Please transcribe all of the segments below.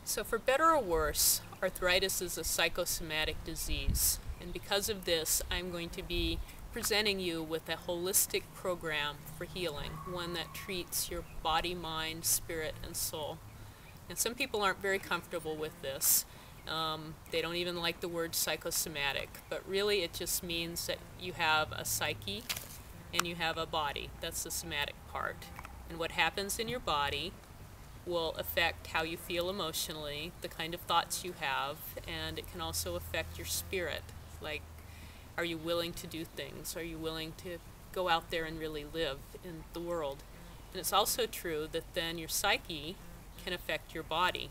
So for better or worse, arthritis is a psychosomatic disease. And because of this, I'm going to be presenting you with a holistic program for healing, one that treats your body, mind, spirit, and soul. And some people aren't very comfortable with this. They don't even like the word psychosomatic, but really it just means that you have a psyche and you have a body. That's the somatic part. And what happens in your body will affect how you feel emotionally, the kind of thoughts you have, and it can also affect your spirit. Like, are you willing to do things? Are you willing to go out there and really live in the world? And it's also true that then your psyche can affect your body,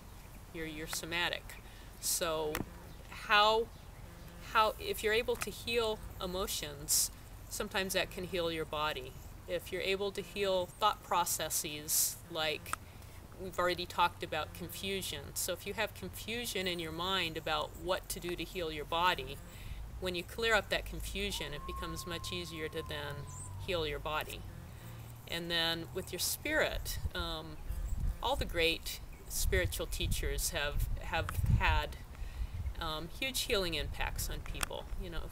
your somatic. So how if you're able to heal emotions, sometimes that can heal your body. If you're able to heal thought processes, like we've already talked about confusion. So if you have confusion in your mind about what to do to heal your body, when you clear up that confusion, it becomes much easier to then heal your body. And then with your spirit, all the great spiritual teachers have had huge healing impacts on people. You know,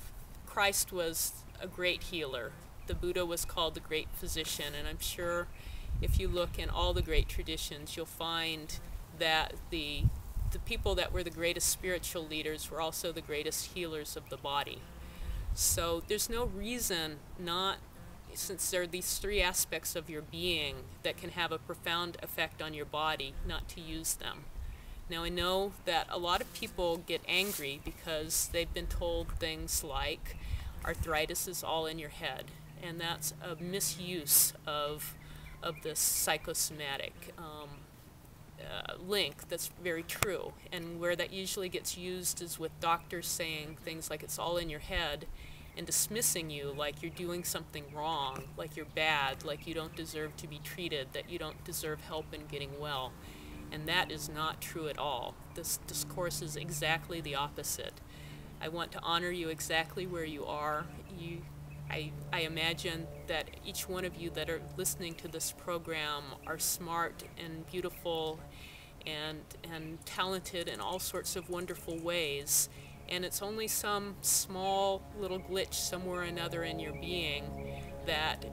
Christ was a great healer. The Buddha was called the great physician, and I'm sure if you look in all the great traditions, you'll find that the people that were the greatest spiritual leaders were also the greatest healers of the body. So there's no reason not, since there are these three aspects of your being that can have a profound effect on your body, not to use them. Now I know that a lot of people get angry because they've been told things like arthritis is all in your head, and that's a misuse of this psychosomatic link that's very true. And where that usually gets used is with doctors saying things like it's all in your head and dismissing you like you're doing something wrong, like you're bad, like you don't deserve to be treated, that you don't deserve help in getting well. And that is not true at all. This discourse is exactly the opposite. I want to honor you exactly where you are. I imagine that each one of you that are listening to this program are smart and beautiful and talented in all sorts of wonderful ways. And it's only some small little glitch somewhere or another in your being that,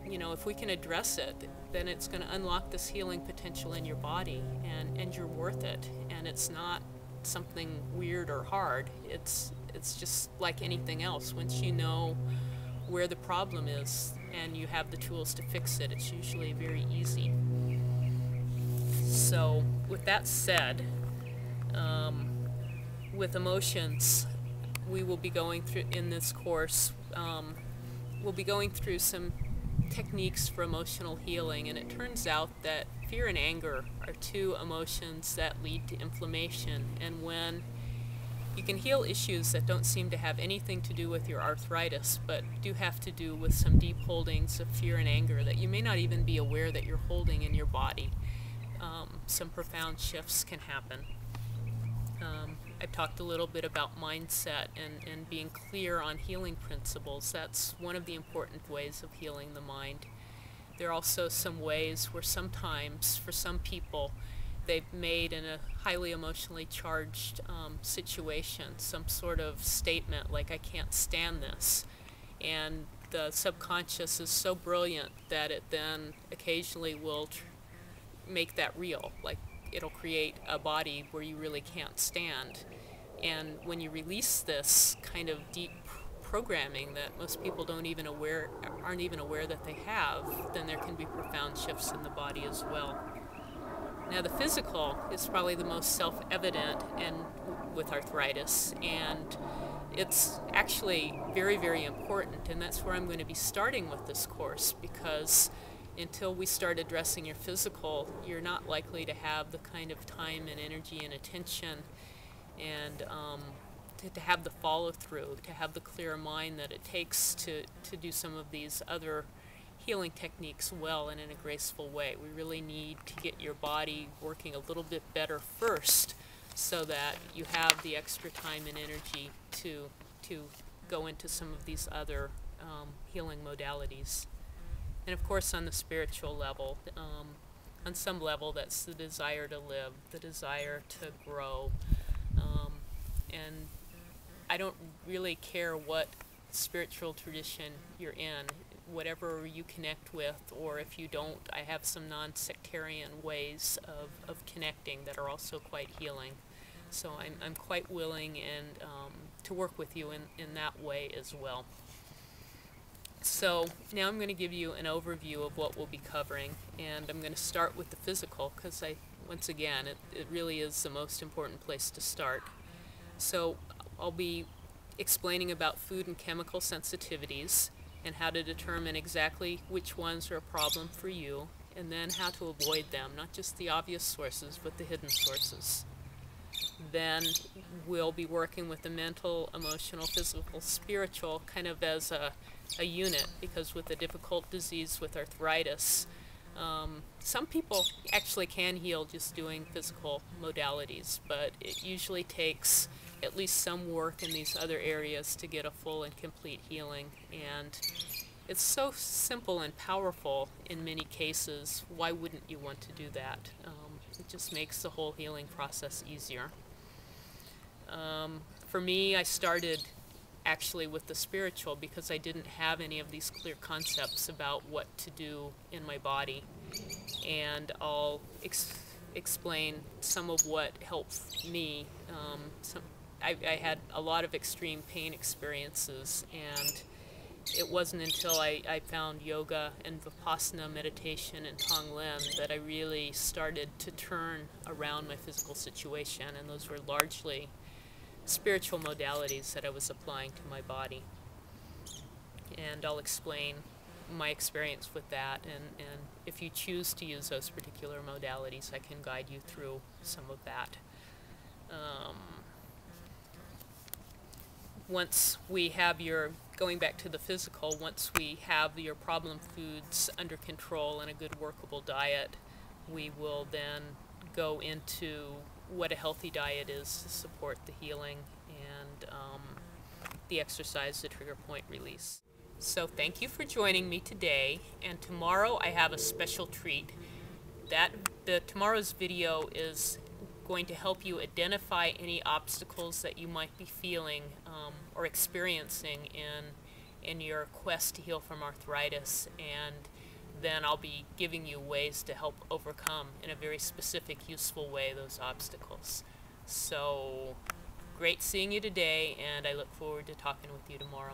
you know, if we can address it, then it's going to unlock this healing potential in your body, and you're worth it. And it's not something weird or hard. It's just like anything else. Once you know where the problem is and you have the tools to fix it, it's usually very easy. So with that said, with emotions, we will be going through in this course, we'll be going through some techniques for emotional healing, and it turns out that fear and anger are two emotions that lead to inflammation. And when you can heal issues that don't seem to have anything to do with your arthritis, but do have to do with some deep holdings of fear and anger that you may not even be aware that you're holding in your body, some profound shifts can happen. I've talked a little bit about mindset and being clear on healing principles. That's one of the important ways of healing the mind. There are also some ways where sometimes, for some people, they've made in a highly emotionally charged situation some sort of statement like, I can't stand this. And the subconscious is so brilliant that it then occasionally will make that real. Like, it'll create a body where you really can't stand. And when you release this kind of deep programming that most people aren't even aware that they have, then there can be profound shifts in the body as well. Now the physical is probably the most self-evident and with arthritis, and it's actually very, very important, and that's where I'm going to be starting with this course, because until we start addressing your physical, you're not likely to have the kind of time and energy and attention and to have the follow-through, to have the clear mind that it takes to do some of these other healing techniques well and in a graceful way. We really need to get your body working a little bit better first so that you have the extra time and energy to go into some of these other healing modalities. And of course on the spiritual level, on some level, that's the desire to live, the desire to grow. And I don't really care what spiritual tradition you're in, whatever you connect with, or if you don't, I have some non-sectarian ways of connecting that are also quite healing. So I'm quite willing and to work with you in that way as well. So now I'm going to give you an overview of what we'll be covering, and I'm going to start with the physical because once again, it really is the most important place to start. So I'll be explaining about food and chemical sensitivities and how to determine exactly which ones are a problem for you, and then how to avoid them, not just the obvious sources, but the hidden sources. Then we'll be working with the mental, emotional, physical, spiritual, kind of as a unit, because with a difficult disease with arthritis, some people actually can heal just doing physical modalities, but it usually takes at least some work in these other areas to get a full and complete healing. And it's so simple and powerful in many cases. Why wouldn't you want to do that? It just makes the whole healing process easier. For me, I started actually with the spiritual because I didn't have any of these clear concepts about what to do in my body. And I'll explain some of what helped me. I had a lot of extreme pain experiences, and it wasn't until I found yoga and Vipassana meditation and Tonglen that I really started to turn around my physical situation, and those were largely spiritual modalities that I was applying to my body. And I'll explain my experience with that, and if you choose to use those particular modalities, I can guide you through some of that. Once we have going back to the physical, once we have your problem foods under control and a good workable diet, we will then go into what a healthy diet is to support the healing and the exercise, the trigger point release. So thank you for joining me today, and tomorrow I have a special treat. Tomorrow's video is going to help you identify any obstacles that you might be feeling or experiencing in your quest to heal from arthritis, and then I'll be giving you ways to help overcome in a very specific, useful way those obstacles. So great seeing you today, and I look forward to talking with you tomorrow.